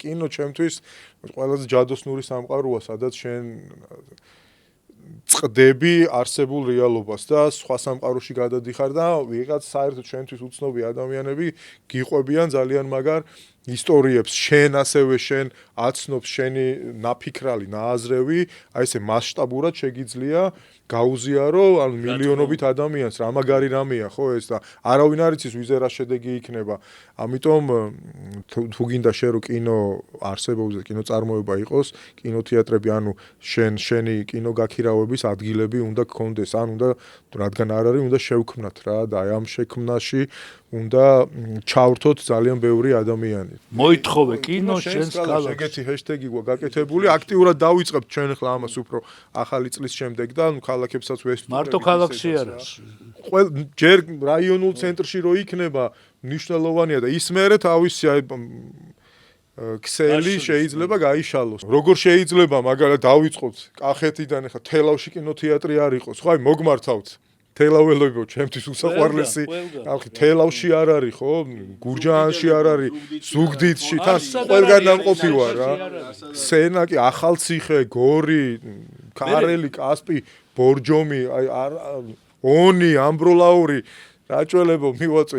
კინო ჩემთვის ყველაზე ჯადოსნური სამყაროა, სადაც შენ წდები არსებულ რეალობას და სხვა სამყაროში გადადიხარ და ვიღაც საერთოდ ჩვენთვის უცნობი ადამიანები გიყვებიან ძალიან მაგარ ისტორიებს, შენ ასევე შენ აცნობს შენი ნაფიქრალი, ნააზრევი, აი ესე მასშტაბურად შეგიძლია გაუზიარო ან მილიონობით ადამიანს, რა მაგარი რამეა, ხო ეს და არავინ არ იცის ვიზე რა შედეგი იქნება. ამიტომ თუ გინდა შენ რო კინო არსებობს, კინო წარმოება იყოს, კინოთეატრები, ანუ შენი კინო გაქირავების ადგილები უნდა გქონდეს, ან უნდა რადგან არ არის, უნდა შევქმნათ რა და აი ამ შექმნაში უნდა ჩავრთოთ ძალიან ბევრი ადამიანი. მოითხოვე კინო შენს ქალაქში. ეგეთი ჰეშტეგი გაკეთებული, აქტიურად დავიწყებთ ჩვენ ახლა ამას უფრო ახალი წლის შემდეგ და ქალაქებსაც ვესტუმრებთ. მარტო ქალაქში არა. ჯერ რაიონულ ცენტრში რო იქნება, მნიშვნელოვანია და ის მერე თავისი აი ქსელი შეიძლება გაიშალოს. როგორ შეიძლება მაგალითად დავიწყოთ კახეთიდან ახლა თელავში კინოთეატრი არ იყოს, ხო აი მოგმართავთ. თელაველებო, ჩემთვის უსაყვარლესი. ხალხი თელავში არ არის, ხო? გურჯაანში არ არის, ზუგდიდში, თან ყველგან დამყოფი ვარ რა. სენაკი, ახალციხე, გორი, კარელი, კასპი, ბორჯომი, აი ონი, ამბროლაური, რაჭველებო მივაწვეთ